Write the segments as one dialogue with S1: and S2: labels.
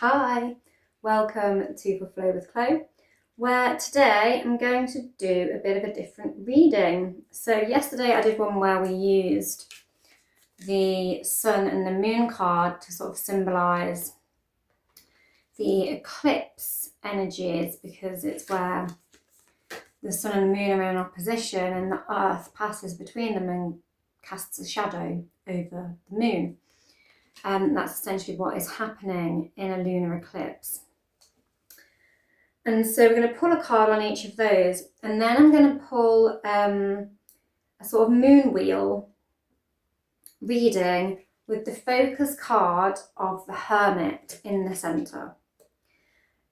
S1: Hi, welcome to For Flow with Chloe, where today I'm going to do a bit of a different reading. So yesterday I did one where we used the Sun and the Moon card to sort of symbolise the eclipse energies, because it's where the Sun and the Moon are in opposition and the Earth passes between them and casts a shadow over the Moon. That's essentially what is happening in a lunar eclipse. And so we're going to pull a card on each of those, and then I'm going to pull a sort of moon wheel reading with the focus card of the Hermit in the centre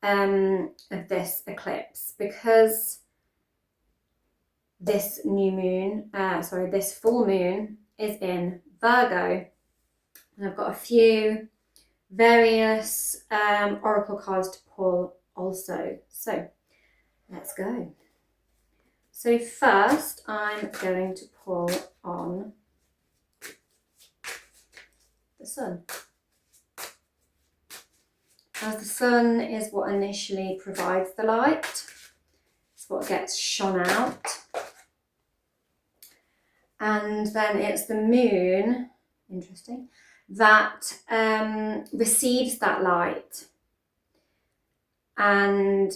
S1: of this eclipse, because this this full moon is in Virgo. And I've got a few various oracle cards to pull also. So let's go. So first I'm going to pull on the Sun, as the Sun is what initially provides the light. It's what gets shone out. And then it's the Moon, interesting, that receives that light. And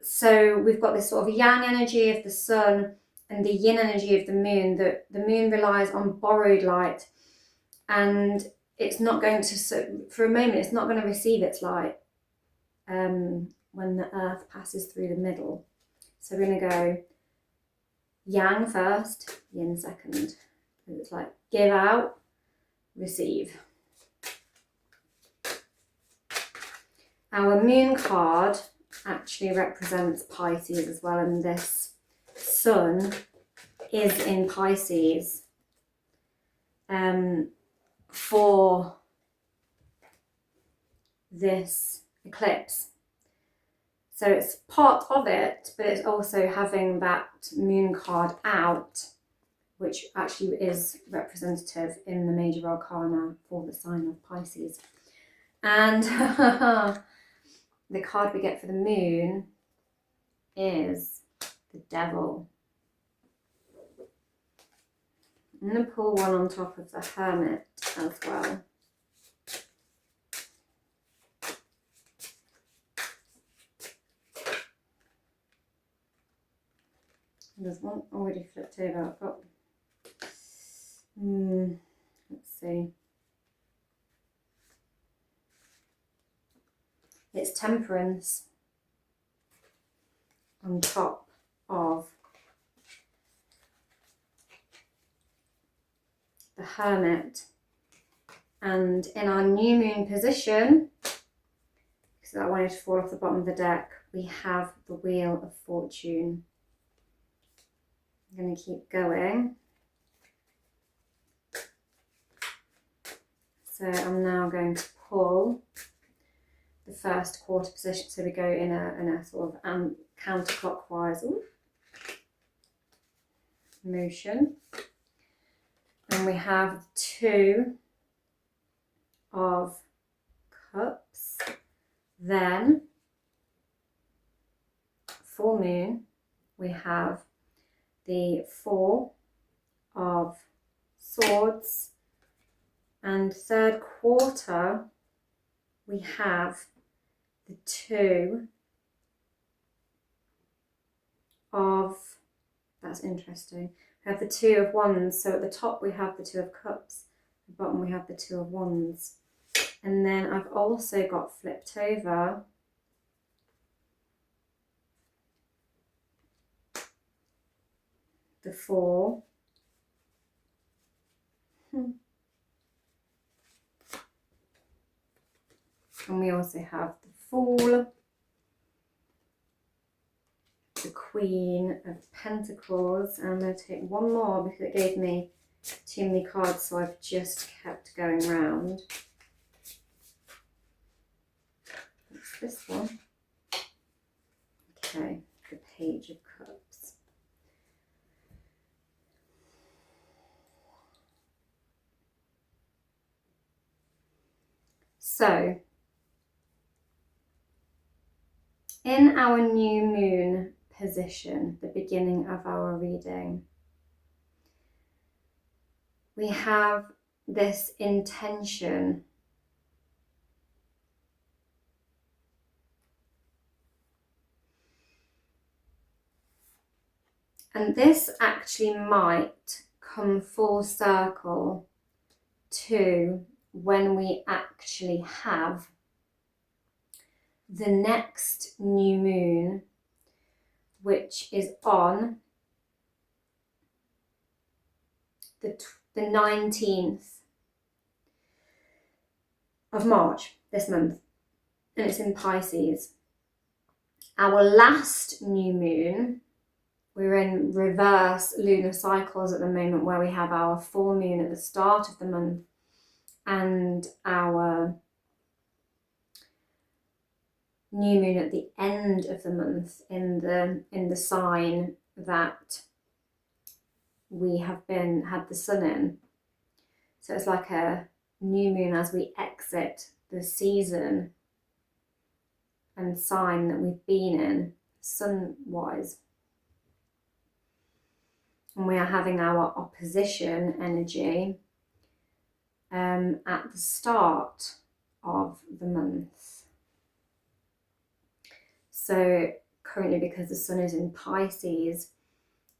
S1: so we've got this sort of yang energy of the Sun and the yin energy of the Moon. The Moon relies on borrowed light, and it's not going to, for a moment, it's not going to receive its light when the Earth passes through the middle. So we're going to go yang first, yin second. It's like give out, receive. Our Moon card actually represents Pisces as well, and this Sun is in Pisces for this eclipse. So it's part of it, but it's also having that Moon card out, which actually is representative in the major arcana for the sign of Pisces. And the card we get for the Moon is the Devil. I'm going to pull one on top of the Hermit as well. There's one already flipped over. I've got, let's see. It's Temperance on top of the Hermit. And in our new moon position, because I wanted to fall off the bottom of the deck, we have the Wheel of Fortune. I'm going to keep going. So I'm now going to pull the first quarter position. So we go in a sort of counterclockwise motion. And we have 2 of Cups. Then, full moon, we have the 4 of Swords, and third quarter we have the 2 of, that's interesting, we have the 2 of Wands. So at the top we have the 2 of Cups, at the bottom we have the 2 of Wands. And then I've also got flipped over the 4 and we also have the Fool, the Queen of Pentacles, and I'm going to take one more because it gave me too many cards, so I've just kept going round. What's this one? Okay, the Page of Cups. So, in our new moon position, the beginning of our reading, we have this intention and this actually might come full circle to when we actually have the next new moon, which is on the 19th of March this month, and it's in Pisces. Our last new moon, we're in reverse lunar cycles at the moment, where we have our full moon at the start of the month and our new moon at the end of the month in the sign that we have had the sun in. So it's like a new moon as we exit the season and sign that we've been in sun-wise. And we are having our opposition energy at the start of the month. So currently, because the sun is in Pisces,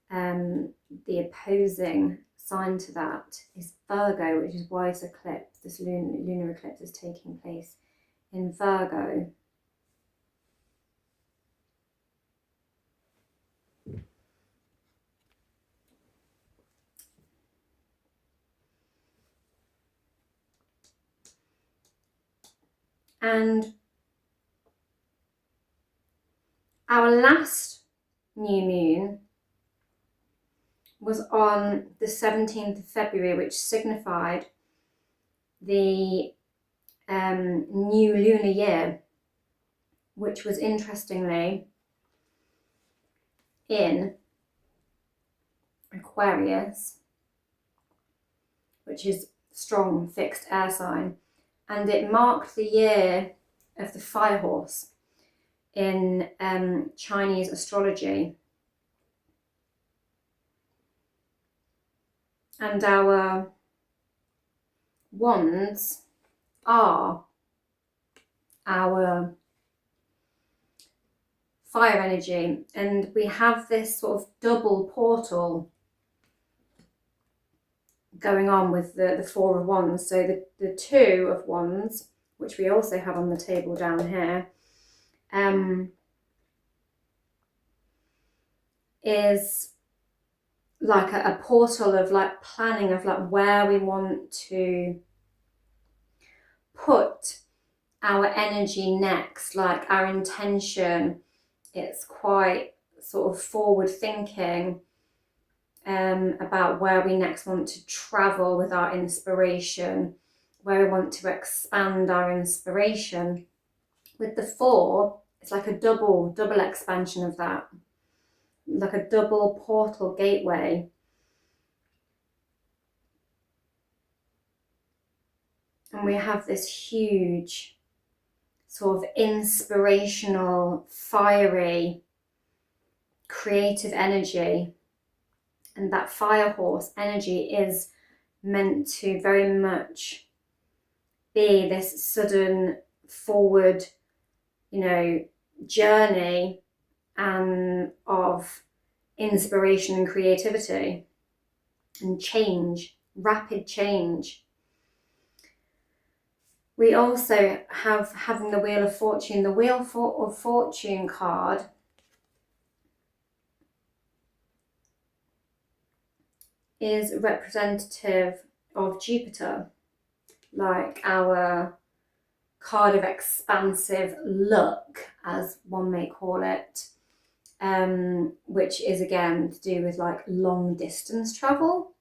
S1: the opposing sign to that is Virgo, which is why this eclipse, this lunar eclipse, is taking place in Virgo. And our last new moon was on the 17th of February, which signified the new lunar year, which was interestingly in Aquarius, which is strong fixed air sign, and it marked the year of the fire horse in Chinese astrology. And our wands are our fire energy, and we have this sort of double portal going on with the Four of Wands. So the Two of Wands, which we also have on the table down here, is like a portal of like planning of like where we want to put our energy next, like our intention. It's quite sort of forward thinking about where we next want to travel with our inspiration, where we want to expand our inspiration. With the Four, it's like a double expansion of that, like a double portal gateway. And we have this huge sort of inspirational, fiery, creative energy. And that fire horse energy is meant to very much be this sudden forward, journey of inspiration and creativity and change, rapid change. We also have having the Wheel of Fortune. The Wheel of Fortune card is representative of Jupiter, like our card of expansive luck, as one may call it, which is again to do with like long distance travel,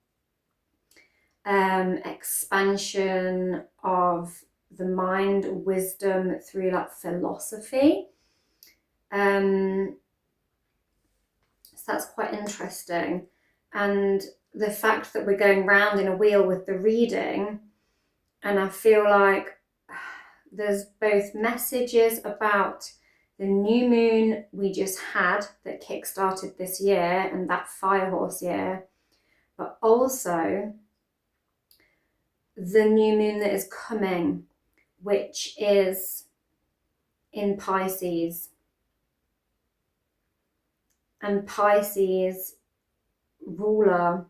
S1: expansion of the mind, wisdom through like philosophy. So that's quite interesting. And the fact that we're going round in a wheel with the reading, and I feel like there's both messages about the new moon we just had that kick-started this year and that fire horse year, but also the new moon that is coming, which is in Pisces. And Pisces ruler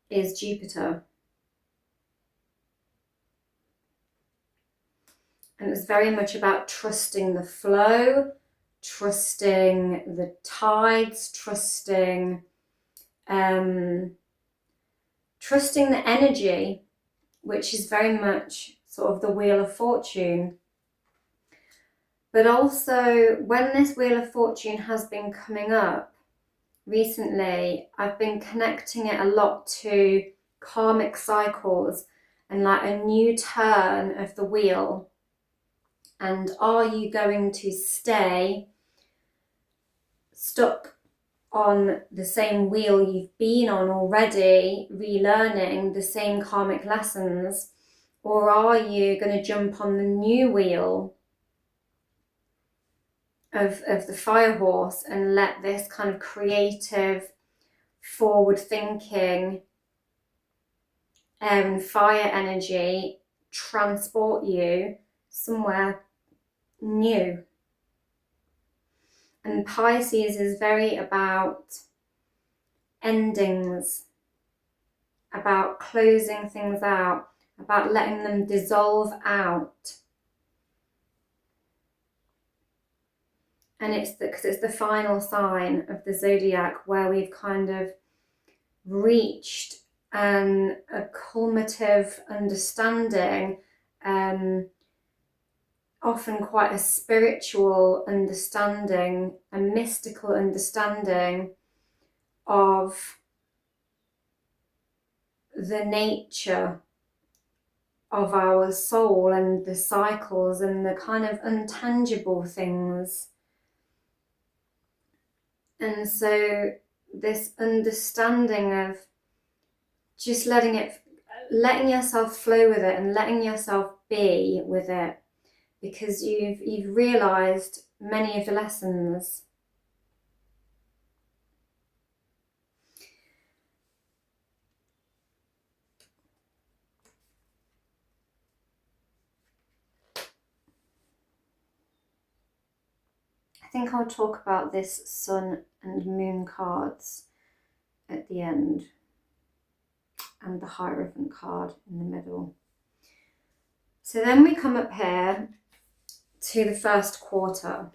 S1: is Jupiter. And it's very much about trusting the flow, trusting the tides, trusting the energy, which is very much sort of the Wheel of Fortune. But also, when this Wheel of Fortune has been coming up recently, I've been connecting it a lot to karmic cycles and like a new turn of the wheel. And are you going to stay stuck on the same wheel you've been on already, relearning the same karmic lessons? Or are you going to jump on the new wheel of the fire horse and let this kind of creative, forward thinking and fire energy transport you somewhere new? And Pisces is very about endings, about closing things out, about letting them dissolve out. And it's because it's the final sign of the zodiac where we've kind of reached a culminative understanding, often quite a spiritual understanding, a mystical understanding of the nature of our soul and the cycles and the kind of intangible things. And so this understanding of just letting yourself flow with it and letting yourself be with it, because you've realized many of the lessons. I think I'll talk about this sun and moon cards at the end, and the Hierophant card in the middle. So then we come up here to the first quarter,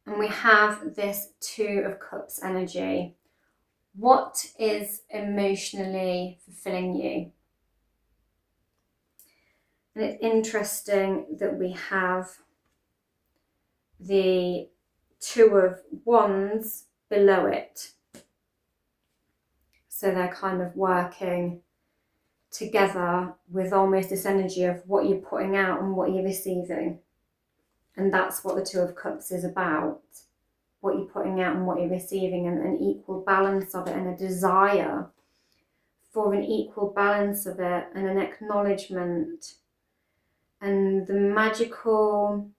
S1: and we have this Two of Cups energy. What is emotionally fulfilling you? And it's interesting that we have the Two of Wands below it. So they're kind of working together with almost this energy of what you're putting out and what you're receiving. And that's what the Two of Cups is about. What you're putting out and what you're receiving, and an equal balance of it, and a desire for an equal balance of it, and an acknowledgement, and the magical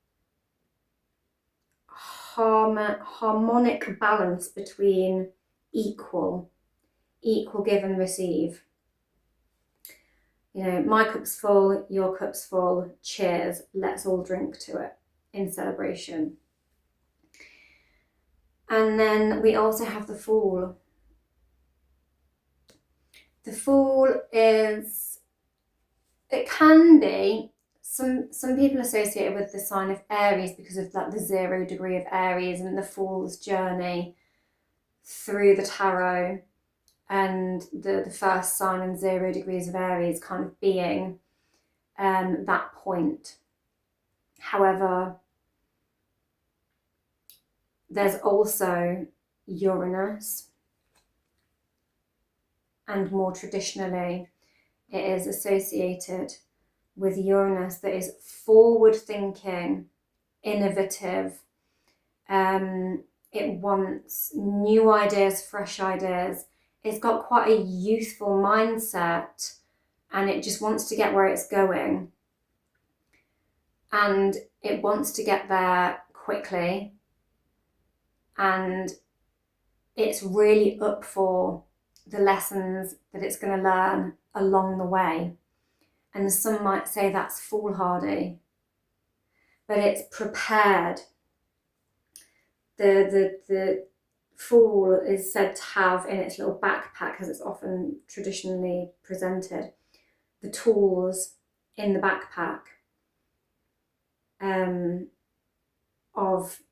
S1: harmonic balance between equal give and receive. You know, my cup's full, your cup's full, cheers, let's all drink to it in celebration. And then we also have the Fool. The Fool is, it can be, some people associate it with the sign of Aries because of like the 0 degree of Aries and the Fool's journey through the tarot, and the first sign and 0 degrees of Aries kind of being that point. However, there's also Uranus, and more traditionally it is associated with Uranus that is forward thinking, innovative. It wants new ideas, fresh ideas. It's got quite a youthful mindset, and it just wants to get where it's going, and it wants to get there quickly, and it's really up for the lessons that it's going to learn along the way. And some might say that's foolhardy, but it's prepared. The Fool is said to have in its little backpack, as it's often traditionally presented, the tools in the backpack of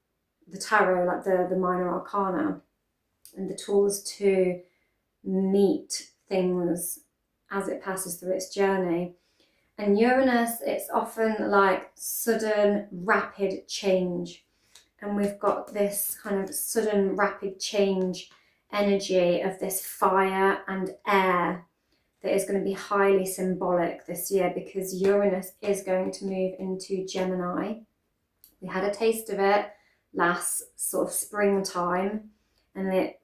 S1: the tarot, like the minor arcana, and the tools to meet things as it passes through its journey. And Uranus, it's often like sudden, rapid change. And we've got this kind of sudden, rapid change energy of this fire and air that is going to be highly symbolic this year, because Uranus is going to move into Gemini. We had a taste of it last sort of springtime, and it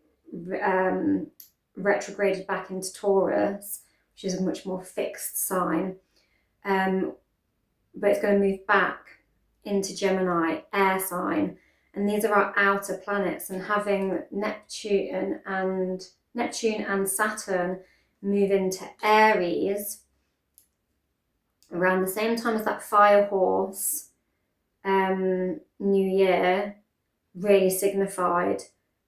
S1: retrograded back into Taurus, which is a much more fixed sign. But it's going to move back into Gemini, air sign. And these are our outer planets, and having Neptune and Saturn move into Aries around the same time as that fire horse New Year really signified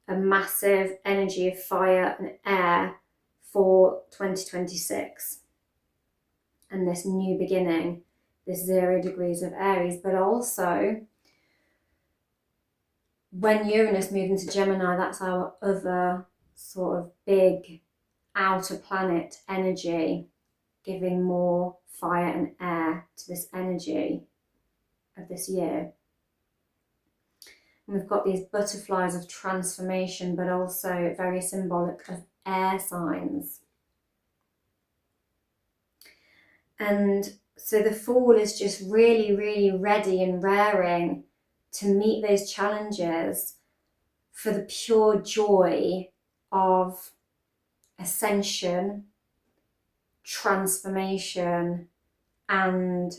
S1: a massive energy of fire and air for 2026 and this new beginning, this 0 degrees of Aries. But also, when Uranus moved into Gemini, that's our other sort of big outer planet energy, giving more fire and air to this energy of this year. And we've got these butterflies of transformation, but also very symbolic of air signs. And so the Fool is just really, really ready and raring to meet those challenges for the pure joy of ascension, transformation, and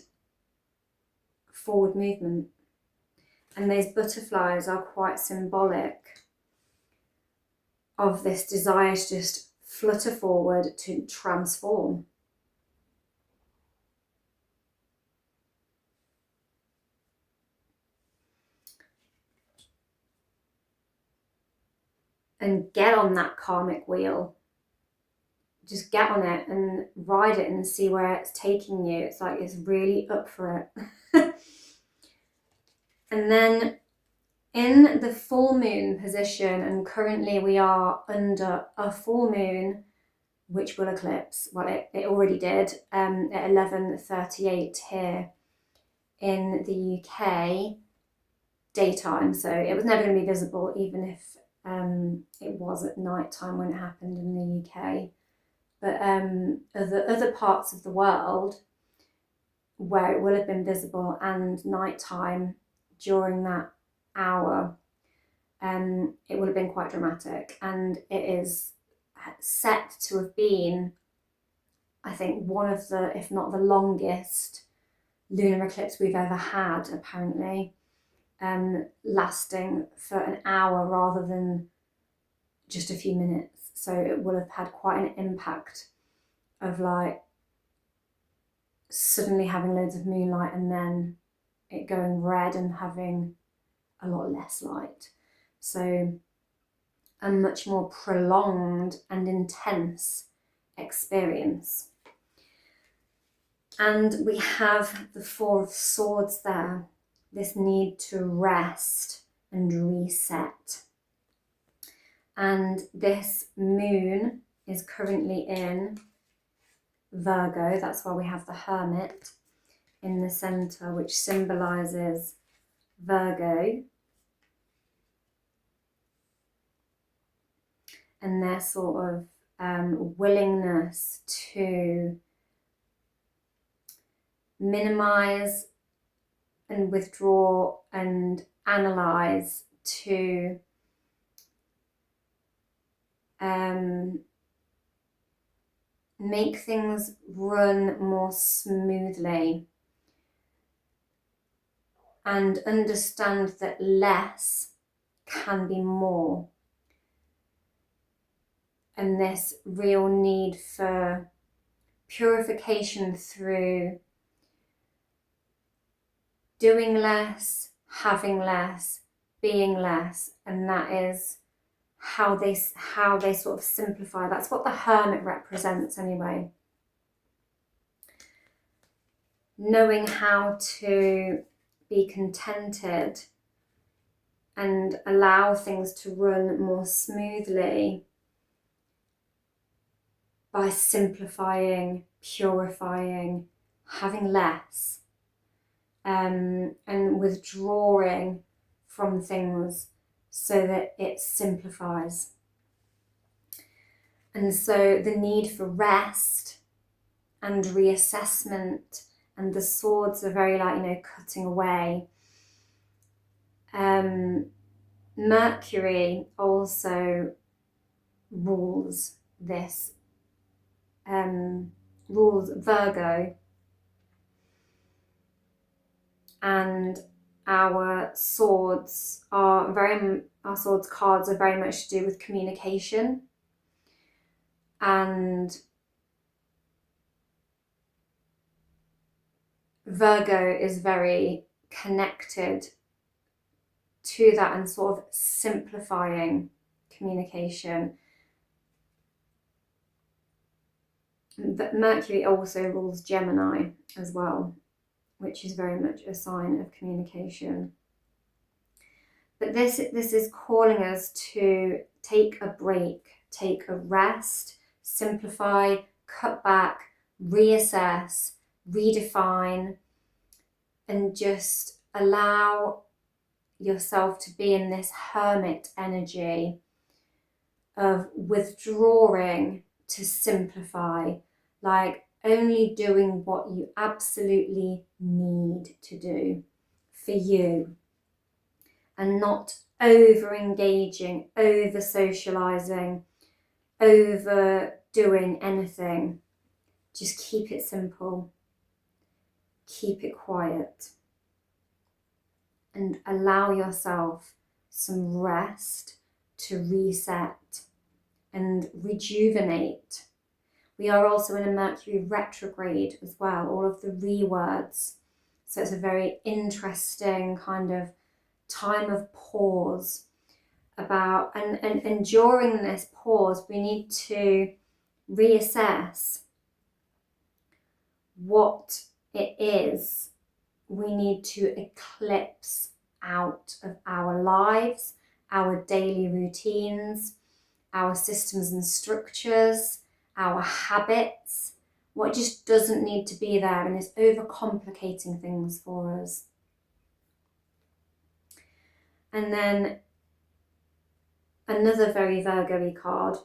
S1: forward movement. And those butterflies are quite symbolic of this desire to just flutter forward, to transform. And get on that karmic wheel. Just get on it and ride it and see where it's taking you. It's like it's really up for it. And then in the full moon position, and currently we are under a full moon, which will eclipse. Well, it already did at 11:38 here in the UK daytime. So it was never going to be visible, even if it was at night time when it happened in the UK. But other parts of the world where it will have been visible and nighttime during that hour, it will have been quite dramatic. And it is set to have been, I think, one of the, if not the longest lunar eclipse we've ever had, apparently, lasting for an hour rather than just a few minutes. So it will have had quite an impact of like suddenly having loads of moonlight and then it going red and having a lot less light. So a much more prolonged and intense experience. And we have the Four of Swords there, this need to rest and reset. And this moon is currently in Virgo. That's why we have the Hermit in the centre, which symbolises Virgo and their sort of willingness to minimise and withdraw and analyse, to make things run more smoothly, and understand that less can be more. And this real need for purification through doing less, having less, being less, and that is how they sort of simplify. That's what the hermit represents anyway. Knowing how to be contented and allow things to run more smoothly by simplifying, purifying, having less, and withdrawing from things so that it simplifies. And so the need for rest and reassessment, and the swords are very like, cutting away. Mercury also rules this, rules Virgo, and our swords cards are very much to do with communication, and Virgo is very connected to that and sort of simplifying communication. But Mercury also rules Gemini as well, which is very much a sign of communication. But this is calling us to take a break, take a rest, simplify, cut back, reassess, redefine, and just allow yourself to be in this hermit energy of withdrawing to simplify, like only doing what you absolutely need to do for you, and not over engaging, over socializing, overdoing anything. Just keep it simple, keep it quiet, and allow yourself some rest to reset and rejuvenate. We are also in a Mercury retrograde as well, all of the rewords. So it's a very interesting kind of time of pause and during this pause we need to reassess what it is we need to eclipse out of our lives, our daily routines, our systems and structures, our habits, what just doesn't need to be there and is overcomplicating things for us. And then another very Virgo-y card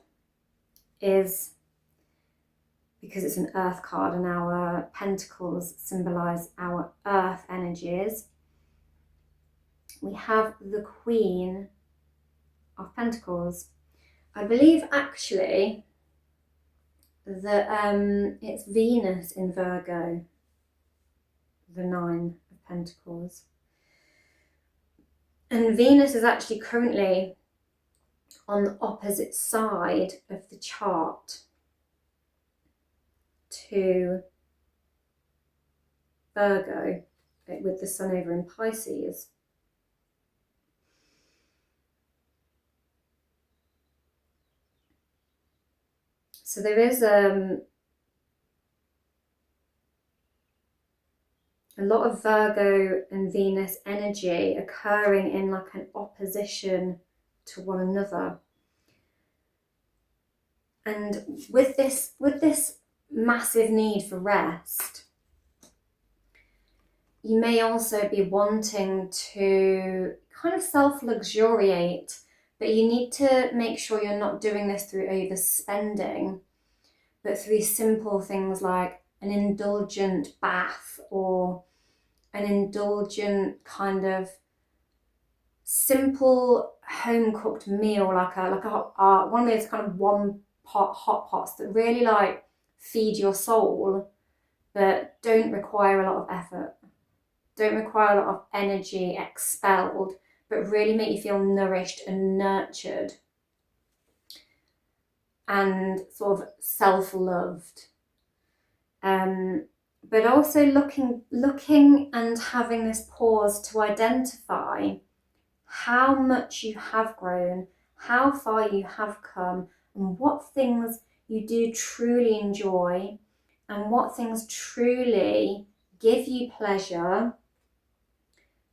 S1: is, because it's an earth card and our pentacles symbolise our earth energies, we have the Queen of Pentacles. I believe actually that it's Venus in Virgo, the Nine of Pentacles. And Venus is actually currently on the opposite side of the chart to Virgo, with the Sun over in Pisces. So there is a lot of Virgo and Venus energy occurring in like an opposition to one another. And with this massive need for rest, you may also be wanting to kind of self-luxuriate, but you need to make sure you're not doing this through overspending, but through simple things like an indulgent bath or an indulgent kind of simple home-cooked meal, like a one of those kind of one-pot hot pots that really like feed your soul, but don't require a lot of effort, don't require a lot of energy expelled, but really make you feel nourished and nurtured and sort of self-loved. But also looking and having this pause to identify how much you have grown, how far you have come, and what things you do truly enjoy, and what things truly give you pleasure,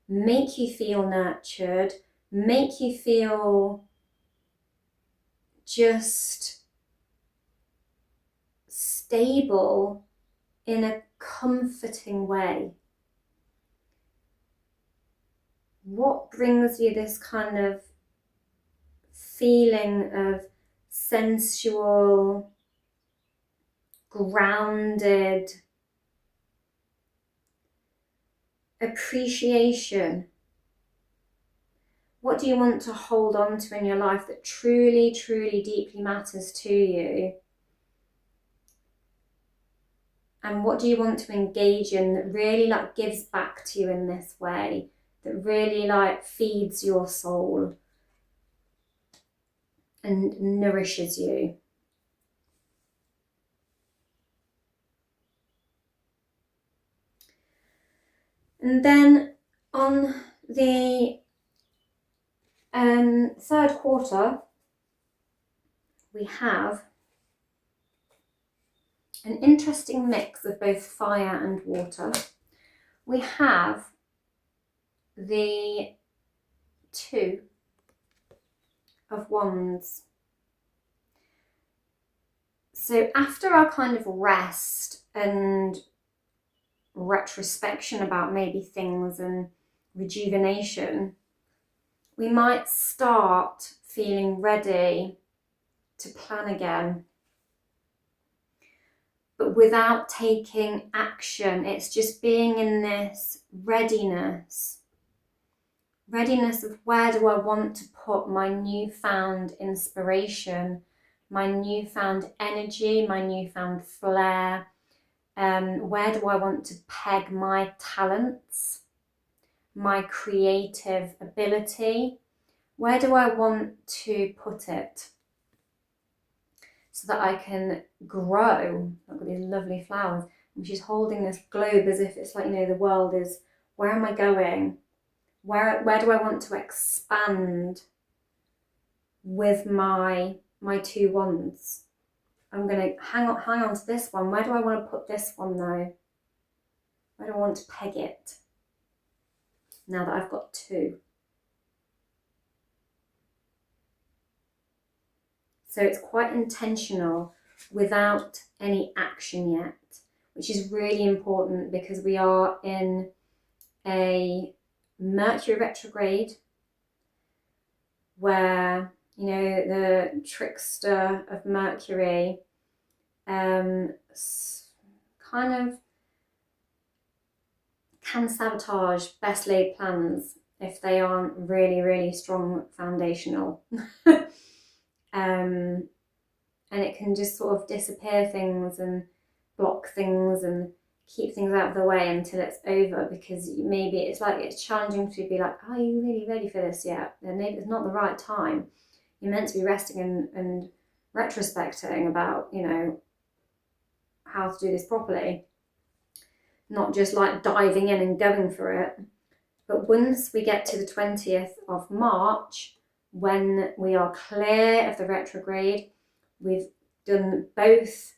S1: make you feel nurtured, make you feel just stable in a comforting way. What brings you this kind of feeling of sensual, grounded appreciation? What do you want to hold on to in your life that truly, truly, deeply matters to you? And what do you want to engage in that really like gives back to you in this way, that really like feeds your soul and nourishes you? And then on the third quarter, we have an interesting mix of both fire and water. We have the Two of Wands. So after our kind of rest and retrospection about maybe things and rejuvenation, we might start feeling ready to plan again, but without taking action. It's just being in this readiness of where do I want to put my newfound inspiration, my newfound energy, my newfound flair. Where do I want to peg my talents, my creative ability? Where do I want to put it so that I can grow? I've got these lovely flowers, and she's holding this globe as if it's like, you know, the world is, where am I going? Where do I want to expand with my two wands? I'm going to hang on to this one. Where do I want to put this one though? Where do I want to peg it? Now that I've got two. So it's quite intentional without any action yet, which is really important because we are in a Mercury retrograde where, you know, the trickster of Mercury kind of can sabotage best laid plans if they aren't really, really strong foundational. And it can just sort of disappear things and block things and keep things out of the way until it's over, because maybe it's like it's challenging to be like, are you really ready for this yet? And maybe it's not the right time. You're meant to be resting and retrospecting about, you know, how to do this properly, not just like diving in and going for it. But once we get to the 20th of March, when we are clear of the retrograde, we've done both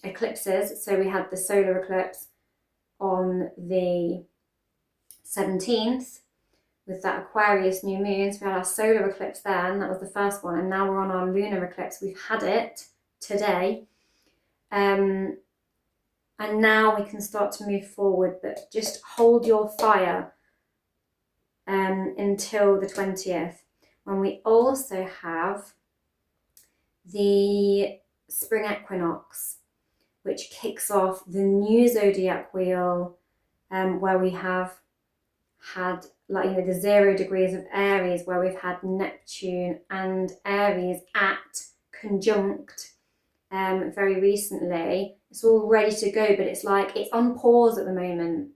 S1: eclipses. So we had the solar eclipse on the 17th with that Aquarius new moon. So we had our solar eclipse then, that was the first one, and now we're on our lunar eclipse. We've had it today. And now we can start to move forward, but just hold your fire until the 20th, when we also have the spring equinox, which kicks off the new zodiac wheel, where we have had, like, you know, the 0 degrees of Aries, where we've had Neptune and Aries at conjunct very recently. It's all ready to go, but it's like it's on pause at the moment.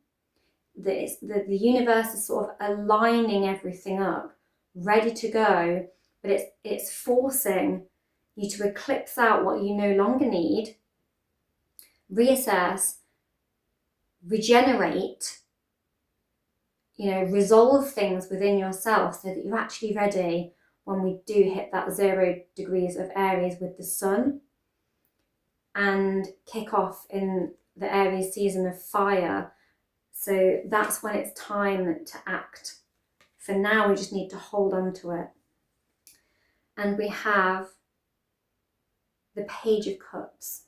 S1: The universe is sort of aligning everything up, ready to go, but it's forcing you to eclipse out what you no longer need, reassess, regenerate, resolve things within yourself so that you're actually ready when we do hit that 0 degrees of Aries with the sun and kick off in the Aries season of fire. So that's when it's time to act. For now, we just need to hold on to it. And we have the Page of Cups.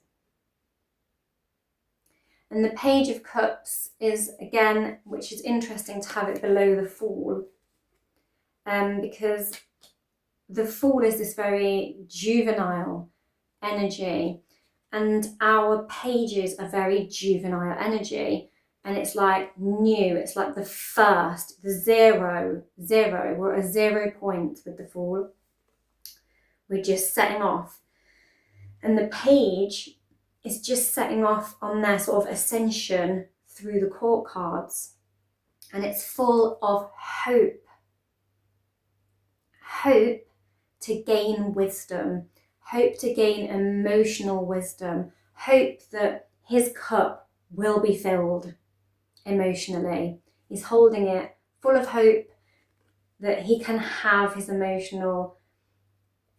S1: And the Page of Cups is, again, which is interesting to have it below the Fool, because the Fool is this very juvenile energy, and our pages are very juvenile energy, and it's like new, it's like the first, the zero. We're at a 0 point with the Fool. We're just setting off. And the Page is just setting off on their sort of ascension through the court cards. And it's full of hope. Hope to gain wisdom. Hope to gain emotional wisdom. Hope that his cup will be filled emotionally. He's holding it full of hope that he can have his emotional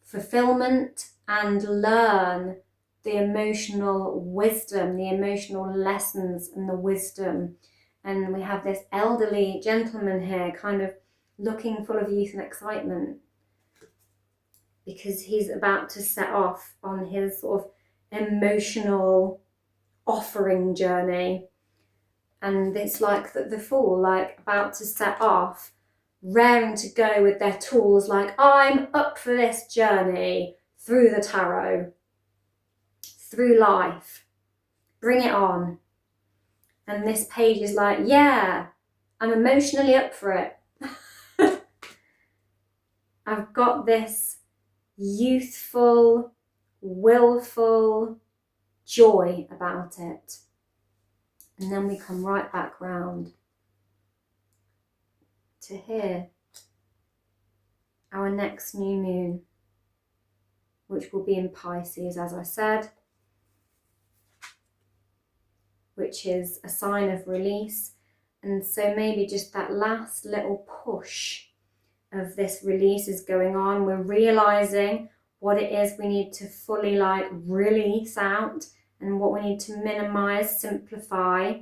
S1: fulfillment and learn the emotional wisdom, the emotional lessons and the wisdom. And we have this elderly gentleman here kind of looking full of youth and excitement because he's about to set off on his sort of emotional offering journey. And it's like the Fool, like about to set off, raring to go with their tools, like, I'm up for this journey through the tarot, through life, bring it on. And this Page is like, yeah, I'm emotionally up for it. I've got this youthful, willful joy about it. And then we come right back round to here, our next new moon, which will be in Pisces, as I said, which is a sign of release. And so maybe just that last little push of this release is going on. We're realizing what it is we need to fully release out and what we need to minimize, simplify,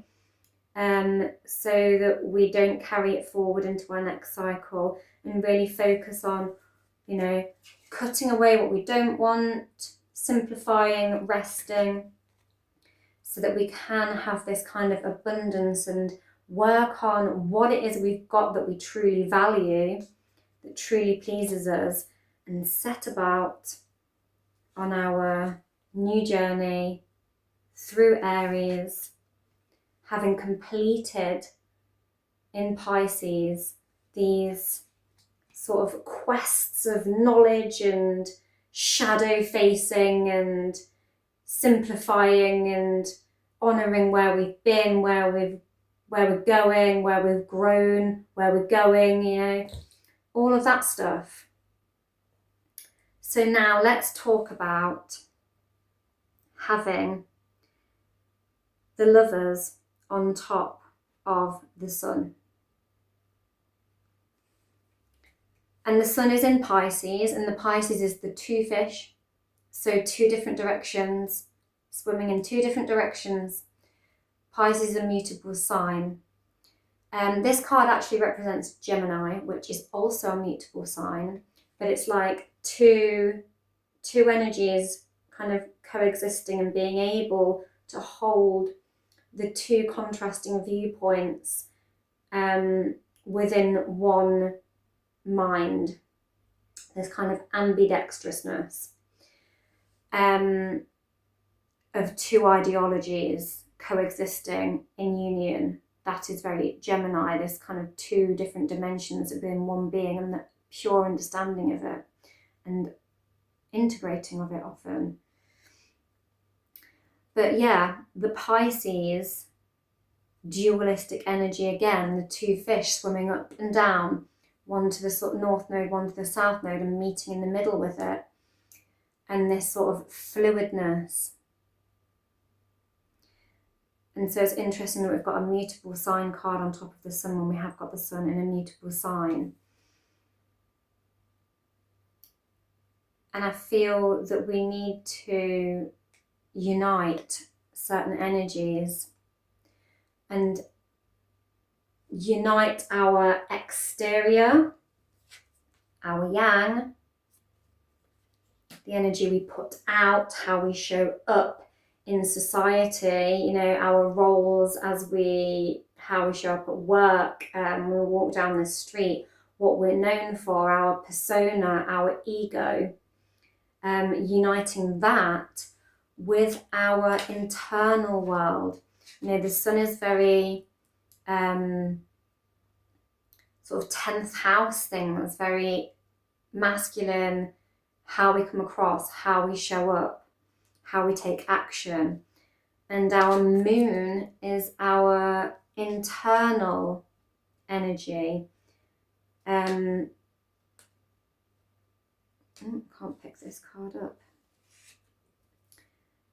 S1: so that we don't carry it forward into our next cycle, and really focus on, cutting away what we don't want, simplifying, resting, so that we can have this kind of abundance and work on what it is we've got that we truly value, that truly pleases us, and set about on our new journey through Aries, having completed in Pisces these sort of quests of knowledge and shadow facing and simplifying and honouring where we've been, where we're going, where we've grown, where we're going, all of that stuff. So now let's talk about having the Lovers on top of the Sun. And the Sun is in Pisces, and the Pisces is the 2 fish, so 2 different directions, swimming in 2 different directions. Pisces is a mutable sign. This card actually represents Gemini, which is also a mutable sign, but it's like two energies kind of coexisting and being able to hold the 2 contrasting viewpoints within one mind. There's kind of ambidextrousness of 2 ideologies coexisting in union. That is very Gemini, this kind of 2 different dimensions within one being, and the pure understanding of it and integrating of it often. But yeah, the Pisces, dualistic energy again, the two fish swimming up and down, one to the sort of north node, one to the south node, and meeting in the middle with it. And this sort of fluidness. And so it's interesting that we've got a mutable sign card on top of the sun when we have got the sun in a mutable sign. And I feel that we need to unite certain energies and unite our exterior, our yang, the energy we put out, how we show up in society, you know, our roles how we show up at work, when we walk down the street, what we're known for, our persona, our ego, uniting that with our internal world. You know, the sun is very sort of 10th house things, very masculine, how we come across, how we show up, how we take action. And our moon is our internal energy. Can't pick this card up.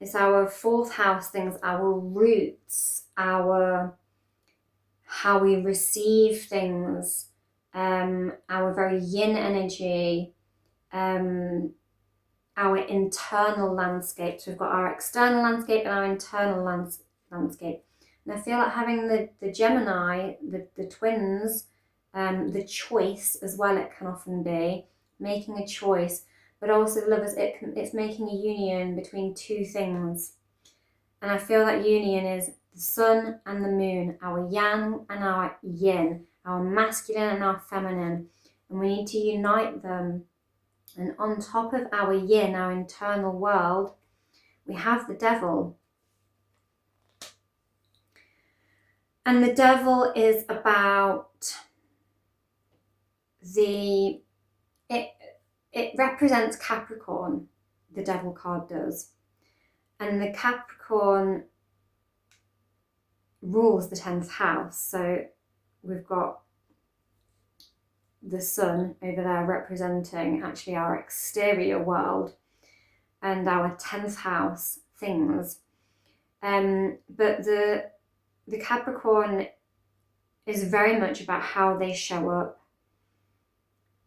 S1: It's our 4th house things, our roots, how we receive things, our very yin energy, our internal landscape. So we've got our external landscape and our internal landscape. And I feel like having the Gemini, the twins, the choice as well, it can often be making a choice, but also the lovers, it's making a union between two things. And I feel that union is the sun and the moon, our yang and our yin, our masculine and our feminine, and we need to unite them. And on top of our yin, our internal world, we have the devil. And the devil is about it represents Capricorn, the devil card does. And the Capricorn rules the 10th house. So we've got the sun over there representing actually our exterior world and our 10th house things. But the Capricorn is very much about how they show up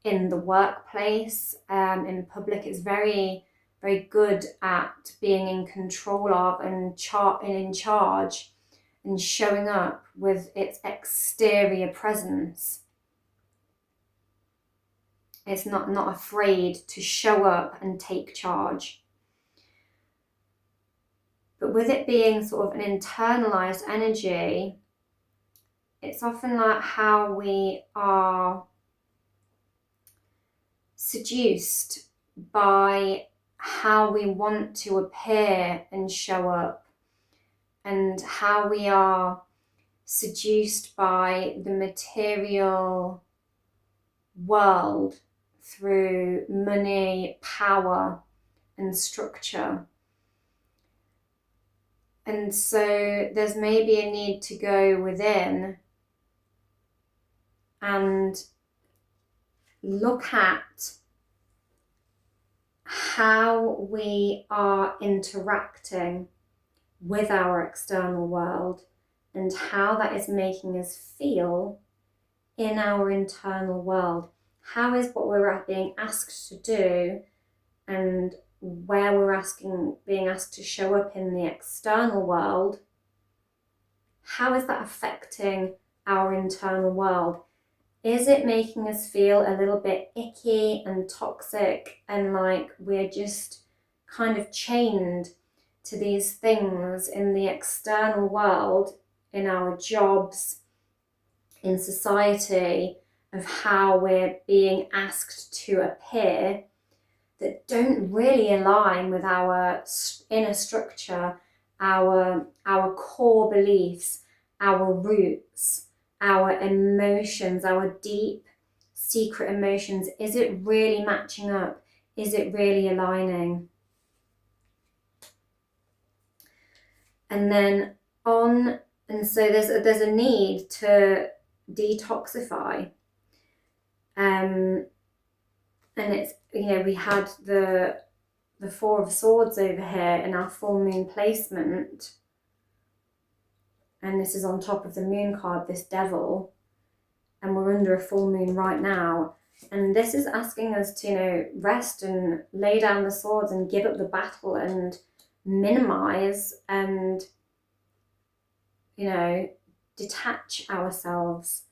S1: in the workplace, in public. It's very, very good at being in control of and in charge and showing up with its exterior presence. It's not afraid to show up and take charge. But with it being sort of an internalized energy, it's often like how we are seduced by how we want to appear and show up, and how we are seduced by the material world through money, power, and structure. And so there's maybe a need to go within and look at how we are interacting with our external world and how that is making us feel in our internal world. How is what we're being asked to do and where we're being asked to show up in the external world, how is that affecting our internal world? Is it making us feel a little bit icky and toxic and like we're just kind of chained to these things in the external world, in our jobs, in society, of how we're being asked to appear, that don't really align with our inner structure, our core beliefs, our roots, our emotions, our deep secret emotions? Is it really matching up? Is it really aligning? And then so there's a need to detoxify. And it's, we had the Four of Swords over here in our full moon placement. And this is on top of the moon card, this devil. And we're under a full moon right now. And this is asking us to, rest and lay down the swords and give up the battle and minimize and, detach ourselves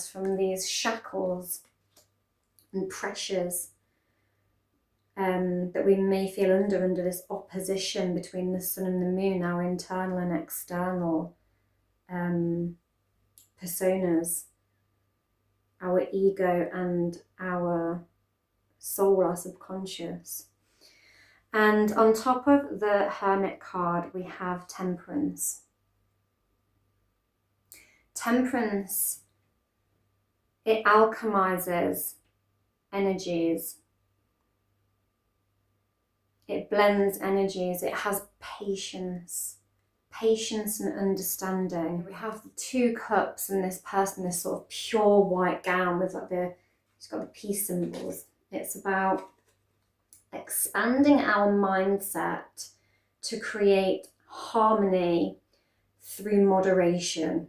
S1: from these shackles and pressures that we may feel under this opposition between the sun and the moon, our internal and external personas, our ego and our soul, our subconscious. And on top of the Hermit card, we have Temperance. Temperance, it alchemizes energies. It blends energies. It has patience and understanding. We have the Two Cups and this person, this sort of pure white gown with it's got the peace symbols. It's about expanding our mindset to create harmony through moderation.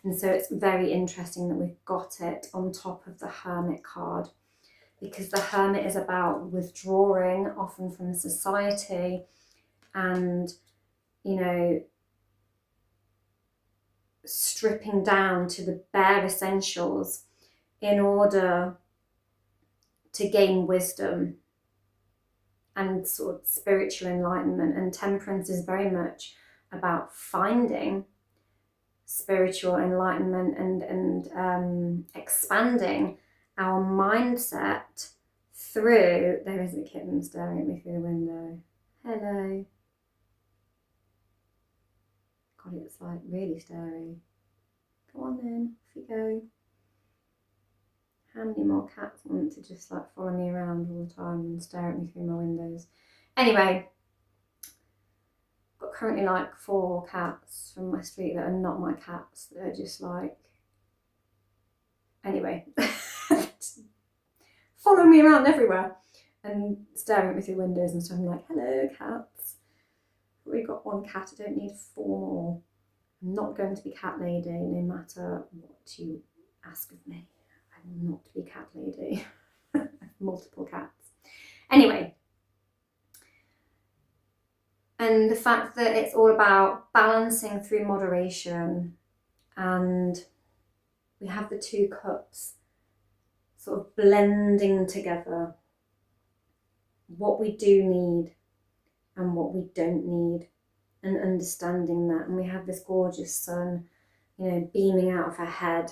S1: And so it's very interesting that we've got it on top of the Hermit card, because the Hermit is about withdrawing often from society and, stripping down to the bare essentials in order to gain wisdom and sort of spiritual enlightenment. And Temperance is very much about finding spiritual enlightenment and expanding our mindset through. There is a kitten staring at me through the window. Hello. God, it's like really scary. Go on then, off you go. How many more cats want to just like follow me around all the time and stare at me through my windows? Anyway, I've got currently like 4 cats from my street that are not my cats. They're just like, anyway, follow me around everywhere and staring at me through windows and stuff. I'm like, hello cats. I've already got 1 cat, I don't need 4 more. I'm not going to be cat lady no matter what you ask of me. I will not be cat lady. I have multiple cats. Anyway, and the fact that it's all about balancing through moderation, and we have the 2 cups sort of blending together what we do need and what we don't need, and understanding that. And we have this gorgeous sun, beaming out of her head,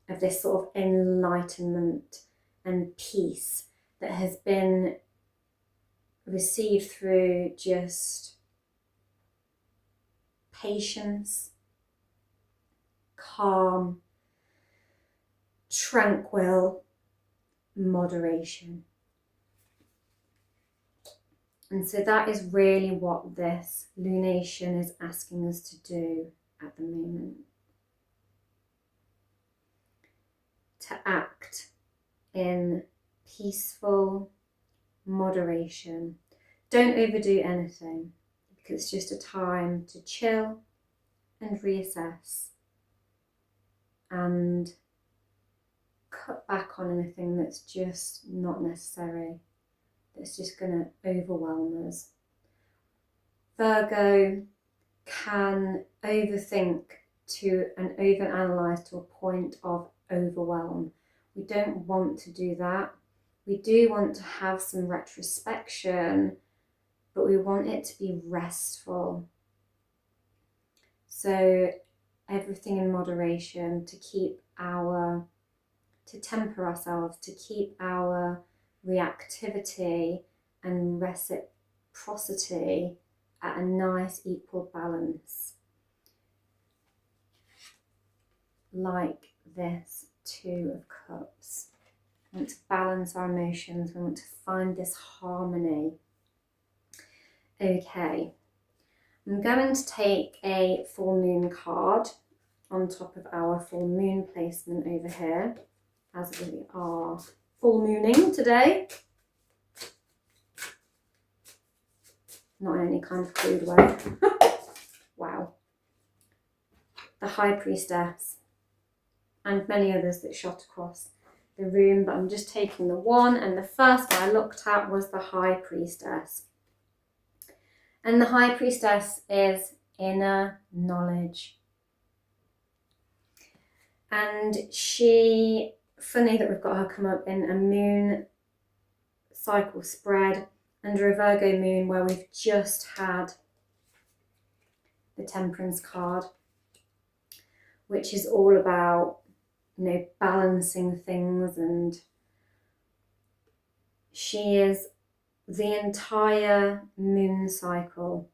S1: of this sort of enlightenment and peace that has been received through just patience, calm, tranquil moderation. And so that is really what this lunation is asking us to do at the moment. To act in peaceful moderation. Don't overdo anything, because it's just a time to chill and reassess and cut back on anything that's just not necessary, that's just going to overwhelm us. Virgo can overthink and overanalyze to a point of overwhelm. We don't want to do that. We do want to have some retrospection, but we want it to be restful. So everything in moderation, to temper ourselves, to keep our reactivity and reciprocity at a nice equal balance. Like this 2 of Cups. We want to balance our emotions. We want to find this harmony. Okay, I'm going to take a full moon card on top of our full moon placement over here, as we are full mooning today. Not in any kind of crude way. Wow. The High Priestess, and many others that shot across the room, but I'm just taking the one, and the first one I looked at was the High Priestess. And the High Priestess is inner knowledge. And she, funny that we've got her come up in a moon cycle spread under a Virgo moon where we've just had the Temperance card, which is all about, you know, balancing things. And she is the entire moon cycle.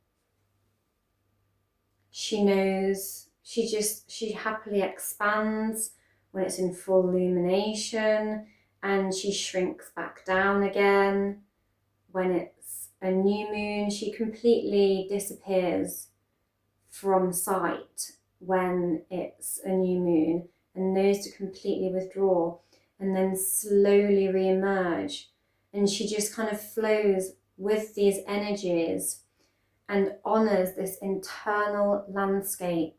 S1: She knows, she happily expands when it's in full illumination, and she shrinks back down again when it's a new moon. She completely disappears from sight when it's a new moon and knows to completely withdraw and then slowly re-emerge. And she just kind of flows with these energies and honors this internal landscape.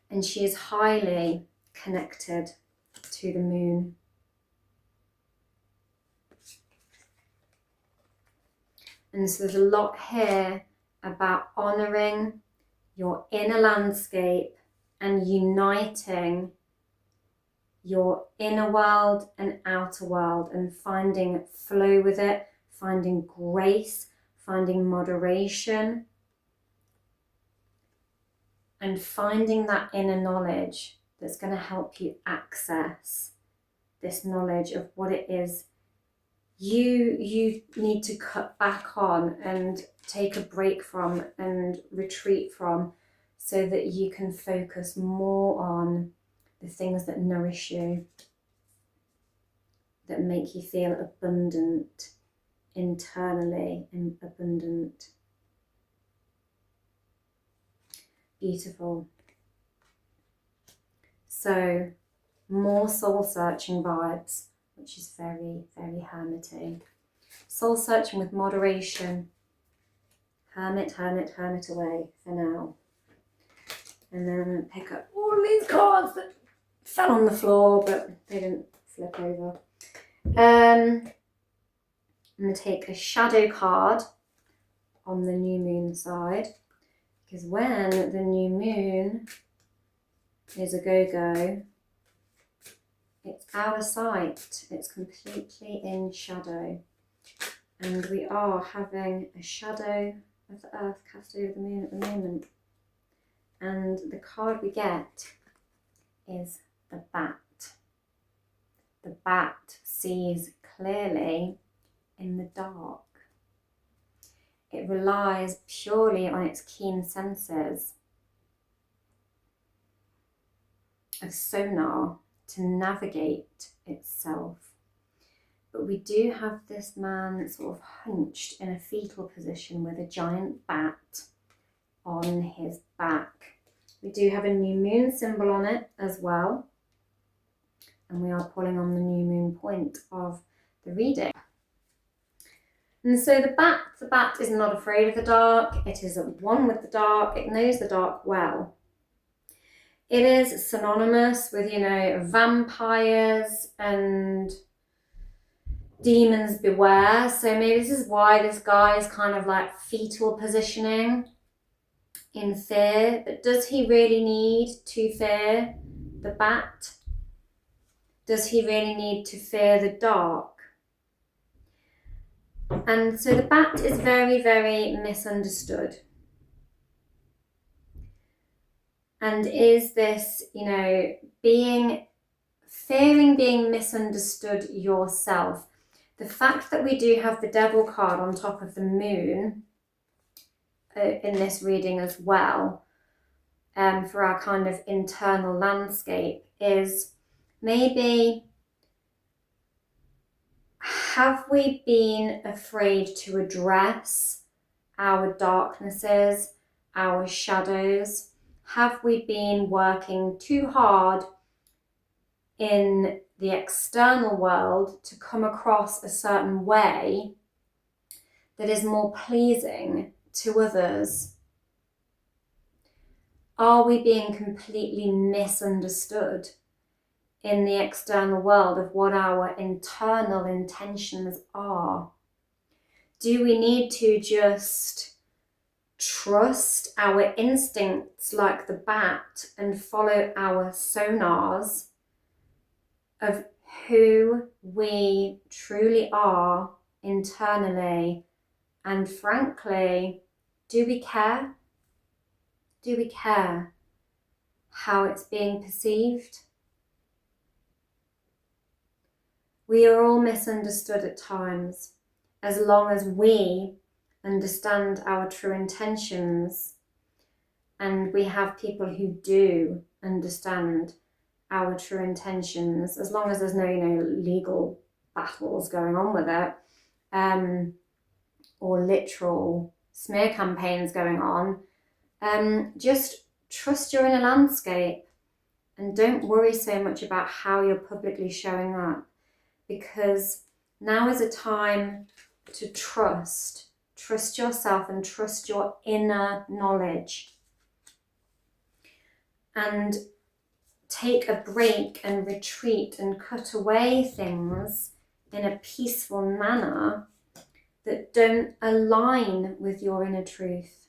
S1: And she is highly connected to the moon. And so there's a lot here about honoring your inner landscape and uniting your inner world and outer world, and finding flow with it, finding grace, finding moderation, and finding that inner knowledge that's going to help you access this knowledge of what it is you need to cut back on and take a break from and retreat from, so that you can focus more on the things that nourish you, that make you feel abundant internally and abundant. Beautiful. So more soul searching vibes, which is very, very hermity. Soul searching with moderation. Hermit, hermit, hermit away for now. And then pick up all these cards that fell on the floor, but they didn't flip over. I'm going to take a shadow card on the new moon side, because when the new moon is a go-go, it's out of sight, it's completely in shadow, and we are having a shadow of the earth cast over the moon at the moment. And the card we get is the bat. The bat sees clearly in the dark. It relies purely on its keen senses of sonar to navigate itself. But we do have this man sort of hunched in a fetal position with a giant bat on his back. We do have a new moon symbol on it as well, and we are pulling on the new moon point of the reading. And so the bat is not afraid of the dark. It is at one with the dark. It knows the dark well. It is synonymous with, you know, vampires and demons beware. So maybe this is why this guy is kind of like fetal positioning in fear. But does he really need to fear the bat? Does he really need to fear the dark? And so the bat is very, very misunderstood. And is this, you know, fearing being misunderstood yourself? The fact that we do have the devil card on top of the moon in this reading as well, for our kind of internal landscape, is maybe, have we been afraid to address our darknesses, our shadows? Have we been working too hard in the external world to come across a certain way that is more pleasing to others? Are we being completely misunderstood in the external world of what our internal intentions are? Do we need to just trust our instincts like the bat and follow our sonars of who we truly are internally? And frankly, do we care? Do we care how it's being perceived? We are all misunderstood at times. As long as we understand our true intentions, and we have people who do understand our true intentions, as long as there's no legal battles going on with it, or literal smear campaigns going on, just trust your inner landscape and don't worry so much about how you're publicly showing up, because now is a time to trust yourself and trust your inner knowledge, and take a break and retreat and cut away things in a peaceful manner that don't align with your inner truth.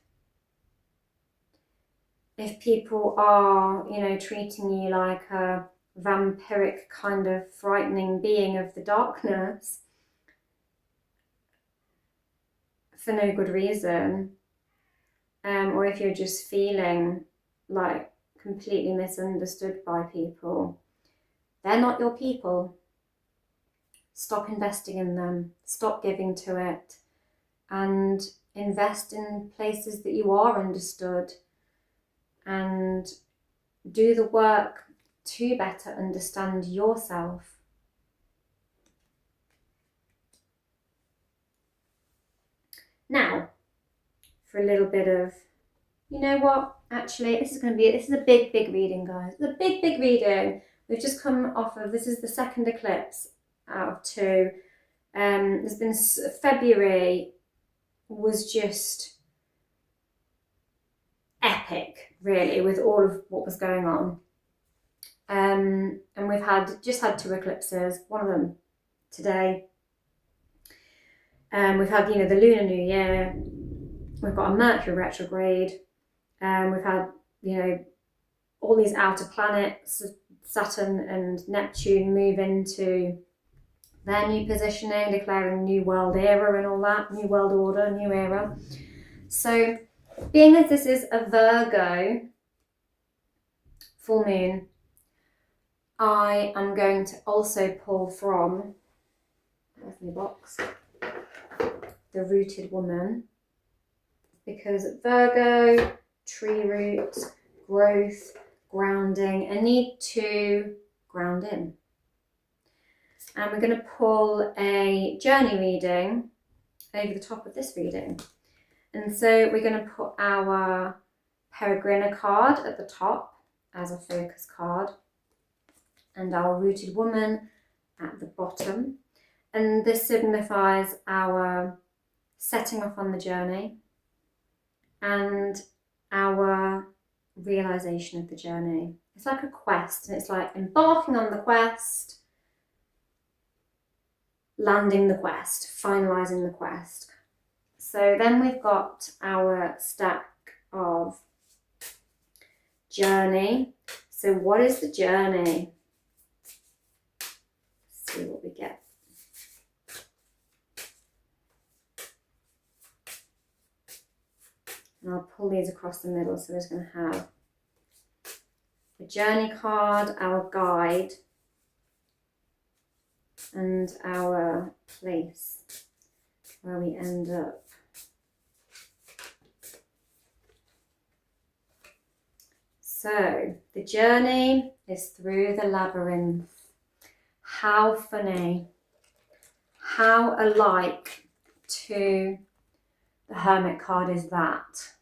S1: If people are, treating you like a vampiric kind of frightening being of the darkness for no good reason, or if you're just feeling like completely misunderstood by people, they're not your people. Stop investing in them, stop giving to it, and invest in places that you are understood, and do the work to better understand yourself. Now, for a little bit of, actually, this is a big reading, guys. It's a big reading. We've just come off of, this is the second eclipse out of two. There's been, February was just epic, really, with all of what was going on. And we've just had two eclipses, one of them today. We've had, the Lunar New Year. We've got a Mercury retrograde. We've had, all these outer planets, Saturn and Neptune, move into their new positioning, declaring new world era and all that, new world order, new era. So, being as this is a Virgo full moon, I am going to also pull from, where's my box, the Rooted Woman, because Virgo, tree roots, growth, grounding, I need to ground in. And we're going to pull a journey reading over the top of this reading. And so we're going to put our Peregrina card at the top as a focus card, and our Rooted Woman at the bottom. And this signifies our setting off on the journey and our realization of the journey. It's like a quest, and it's like embarking on the quest, landing the quest, finalizing the quest. So then we've got our stack of journey. So what is the journey? Let's see what we get. And I'll pull these across the middle, so we're just going to have a journey card, our guide, and our place where we end up. So the journey is through the labyrinth. How funny. How alike to The Hermit card is that.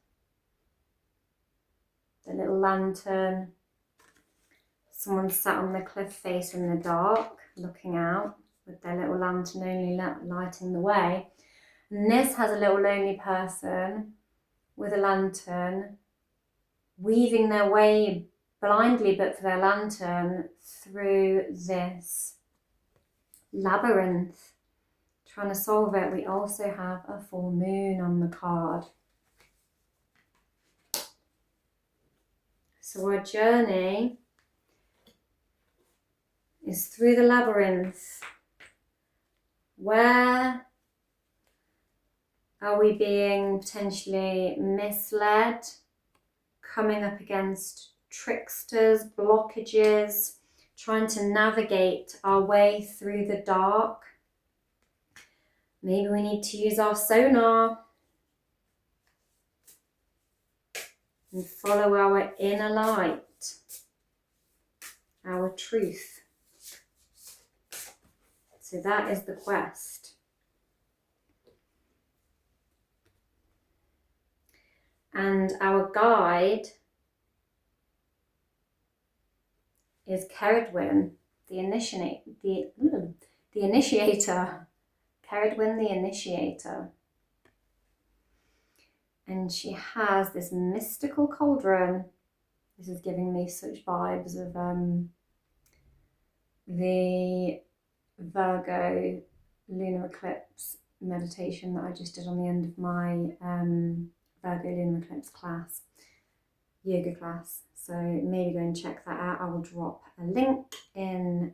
S1: The little lantern. Someone sat on the cliff face in the dark, looking out with their little lantern only lighting the way. And this has a little lonely person with a lantern, weaving their way blindly but for their lantern through this labyrinth, trying to solve it. We also have a full moon on the card. So our journey is through the labyrinth. Where are we being potentially misled, coming up against tricksters, blockages, trying to navigate our way through the dark? Maybe we need to use our sonar and follow our inner light, our truth. So that is the quest. And our guide is Ceridwen, the initiator. Ceridwen, the initiator. And she has this mystical cauldron. This is giving me such vibes of the Virgo Lunar Eclipse meditation that I just did on the end of my Virgo Lunar Eclipse class, yoga class. So maybe go and check that out. I will drop a link in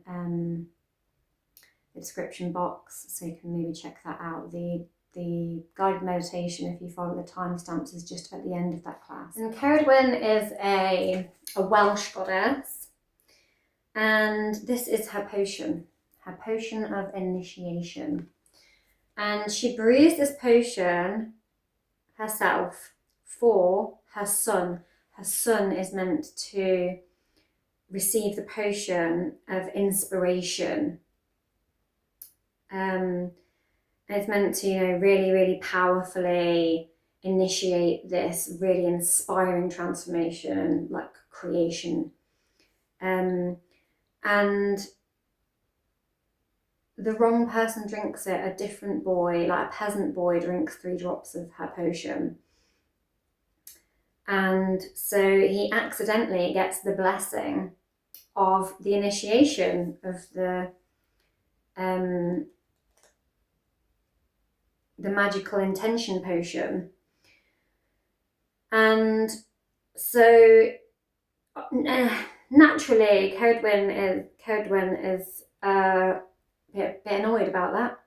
S1: the description box so you can maybe check that out. The guided meditation, if you follow the timestamps, is just at the end of that class. And Ceridwen is a Welsh goddess, and this is her potion of initiation. And she brews this potion herself for her son. Her son is meant to receive the potion of inspiration. And it's meant to, really, really powerfully initiate this really inspiring transformation, like creation. And the wrong person drinks it. A different boy, like a peasant boy, drinks 3 drops of her potion. And so he accidentally gets the blessing of the initiation of the magical intention potion. And so naturally Ceridwen is a bit annoyed about that,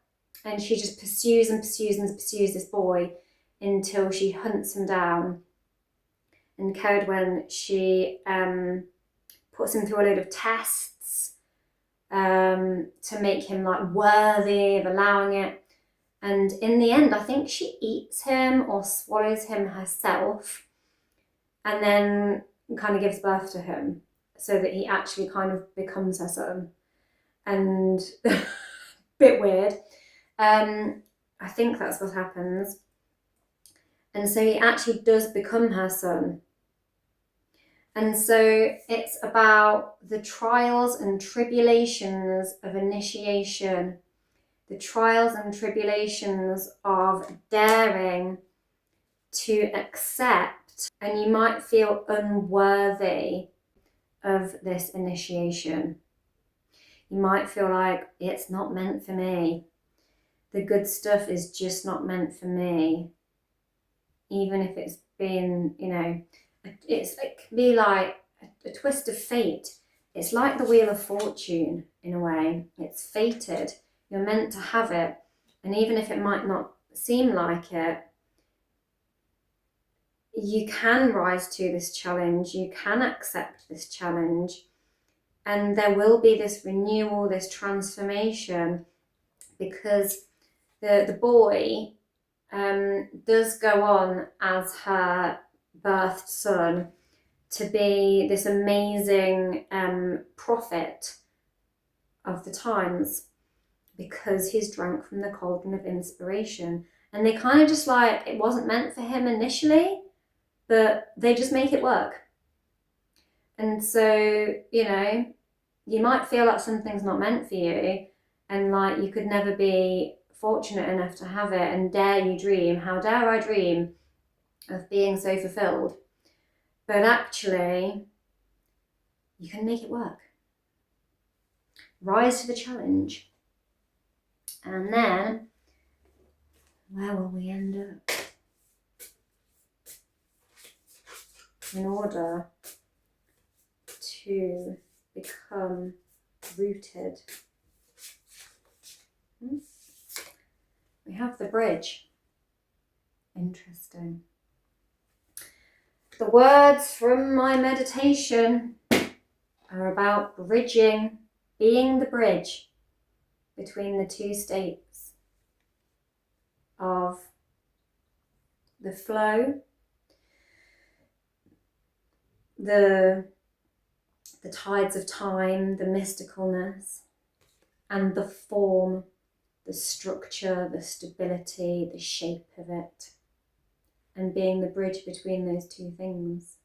S1: and she just pursues this boy until she hunts him down. And Ceridwen, she puts him through a load of tests to make him like worthy of allowing it. And in the end, I think she eats him or swallows him herself, and then kind of gives birth to him, so that he actually kind of becomes her son. And bit weird. I think that's what happens. And so he actually does become her son. And so it's about the trials and tribulations of initiation, the trials and tribulations of daring to accept, and you might feel unworthy of this initiation. You might feel like it's not meant for me. The good stuff is just not meant for me. Even if it's been, it can be like a twist of fate. It's like the Wheel of Fortune in a way. It's fated. You're meant to have it. And even if it might not seem like it, you can rise to this challenge. You can accept this challenge. And there will be this renewal, this transformation, because the boy does go on as her birthed son to be this amazing prophet of the times, because he's drunk from the cauldron of inspiration. And they kind of just like, it wasn't meant for him initially, but they just make it work. And so, you know, you might feel like something's not meant for you, and like you could never be fortunate enough to have it, and dare you dream, how dare I dream of being so fulfilled. But actually, you can make it work. Rise to the challenge. And then, where will we end up? In order to become rooted, we have the bridge. Interesting. The words from my meditation are about bridging, being the bridge between the two states of the flow, the tides of time, the mysticalness, and the form, the structure, the stability, the shape of it, and being the bridge between those two things.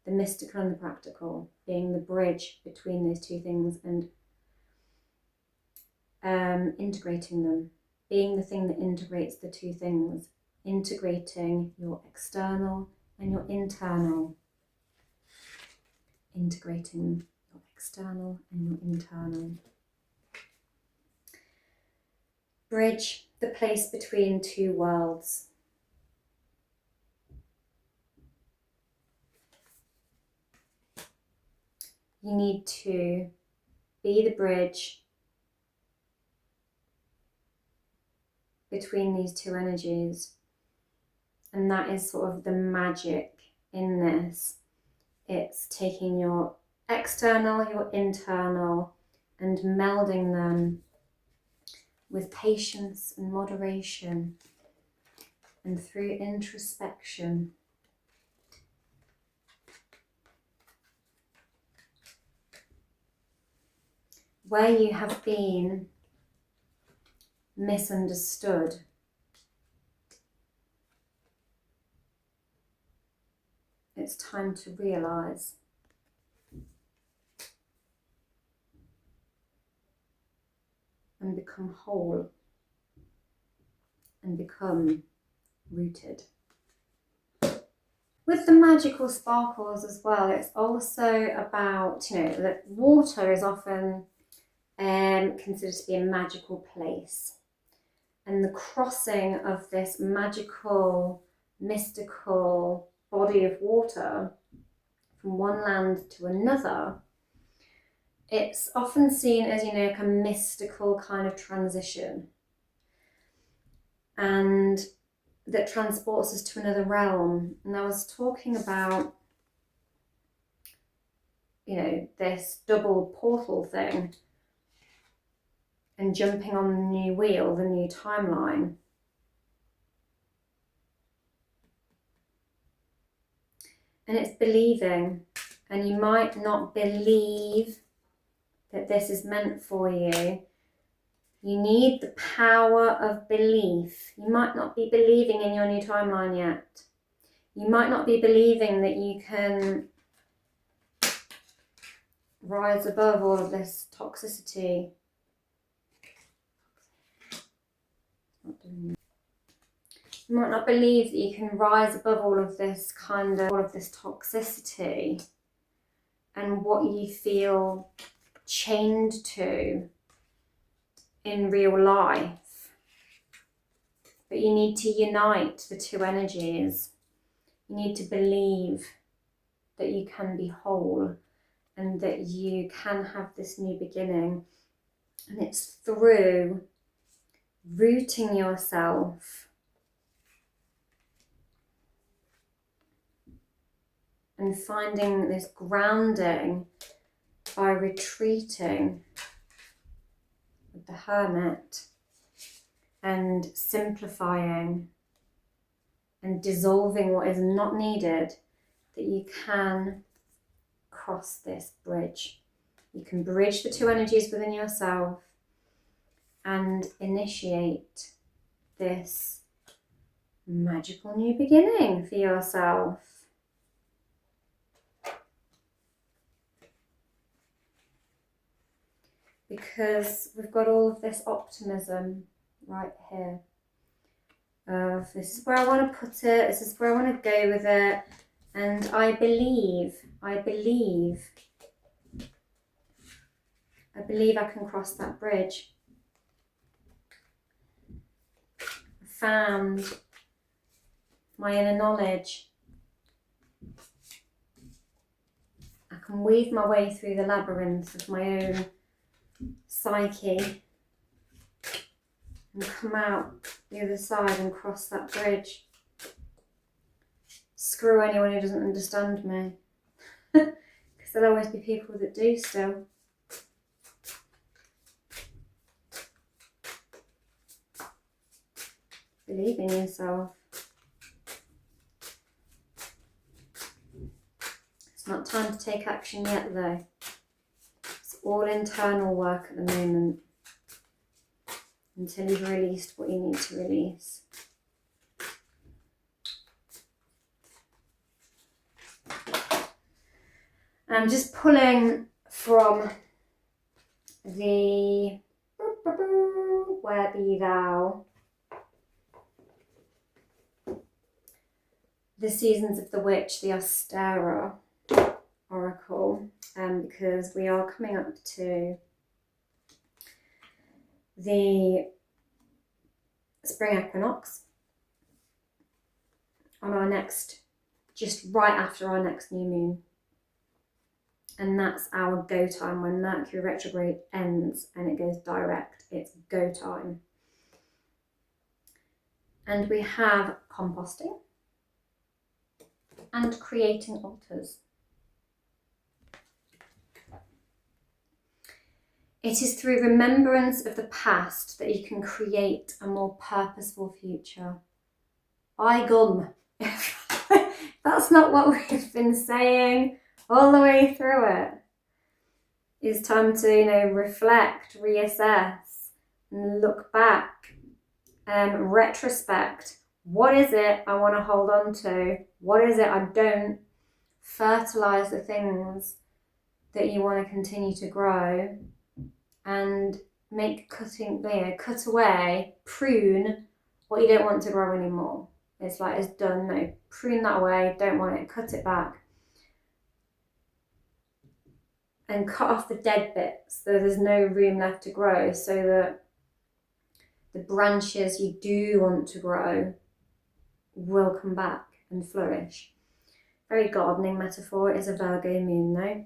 S1: The mystical and the practical, being the bridge between those two things and integrating them, being the thing that integrates the two things, integrating your external and your internal, integrating your external and your internal. Bridge, the place between two worlds. You need to be the bridge between these two energies, and that is sort of the magic in this. It's taking your external, your internal, and melding them with patience and moderation and through introspection. Where you have been misunderstood, it's time to realise and become whole and become rooted. With the magical sparkles as well, it's also about, you know, that water is often considered to be a magical place. And the crossing of this magical, mystical body of water from one land to another, it's often seen as, you know, like a mystical kind of transition. And that transports us to another realm. And I was talking about, you know, this double portal thing and jumping on the new wheel, the new timeline. And it's believing, and you might not believe that this is meant for you. You need the power of belief. You might not be believing in your new timeline yet. You might not be believing that you can rise above all of this toxicity. You might not believe that you can rise above all of this toxicity and what you feel chained to in real life. But you need to unite the two energies. You need to believe that you can be whole and that you can have this new beginning. And it's through rooting yourself and finding this grounding by retreating with the hermit and simplifying and dissolving what is not needed, that you can cross this bridge. You can bridge the two energies within yourself and initiate this magical new beginning for yourself. Because we've got all of this optimism right here. Of this is where I want to put it, this is where I want to go with it. And I believe I can cross that bridge. I found my inner knowledge. I can weave my way through the labyrinth of my own psyche and come out the other side and cross that bridge. Screw anyone who doesn't understand me. Because there'll always be people that do still. Believe in yourself. It's not time to take action yet though. It's all internal work at the moment. Until you've released what you need to release. I'm just pulling from the Where Be Thou, the Seasons of the Witch, the Ostera Oracle, because we are coming up to the spring equinox on our next, just right after our next new moon. And that's our go time when Mercury retrograde ends and it goes direct. It's go time. And we have composting and creating altars. It is through remembrance of the past that you can create a more purposeful future. By gum. That's not what we've been saying all the way through it. It's time to, reflect, reassess, and look back, retrospect. What is it I want to hold on to? What is it I don't? Fertilize the things that you want to continue to grow, and cut away, prune what you don't want to grow anymore. It's like, it's done. No, prune that away, don't want it, cut it back. And cut off the dead bits so there's no room left to grow, so that the branches you do want to grow will come back and flourish. Very gardening metaphor. It is a Virgo moon though.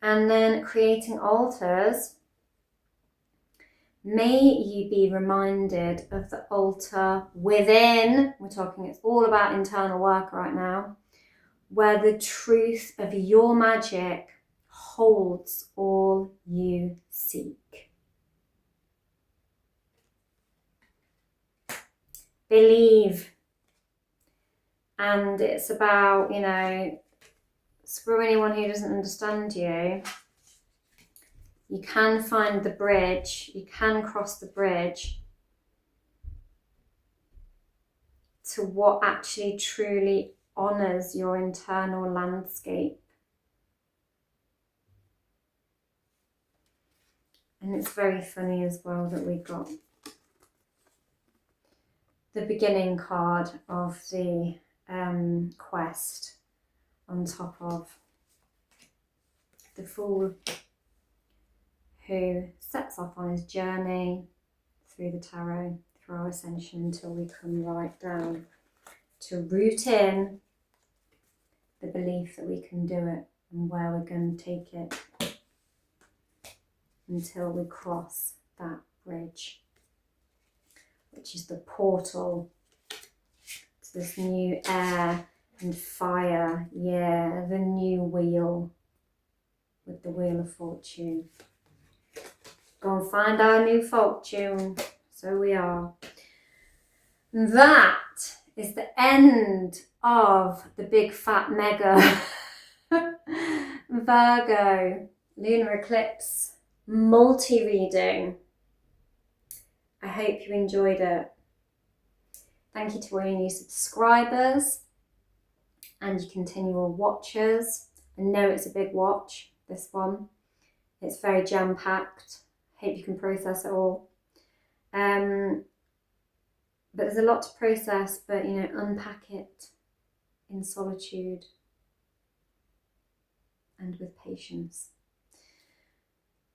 S1: And then creating altars. May you be reminded of the altar within. We're talking, it's all about internal work right now, where the truth of your magic holds all you seek. Believe. And it's about, screw anyone who doesn't understand you. You can find the bridge, you can cross the bridge to what actually truly honours your internal landscape. And it's very funny as well that we got the beginning card of the quest on top of the Fool, who sets off on his journey through the tarot, through our ascension, until we come right down to root in the belief that we can do it and where we're going to take it until we cross that bridge, which is the portal to this new air and fire, the new wheel with the Wheel of Fortune. Go and find our new fortune. So we are. And that is the end of the big fat mega Virgo lunar eclipse multi-reading. I hope you enjoyed it. Thank you to all your new subscribers and your continual watchers. I know it's a big watch, this one. It's very jam-packed. Hope you can process it all. But there's a lot to process, but you know, unpack it in solitude and with patience.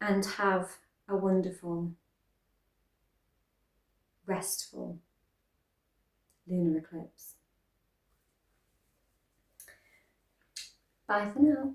S1: And have a wonderful, restful lunar eclipse. Bye for now.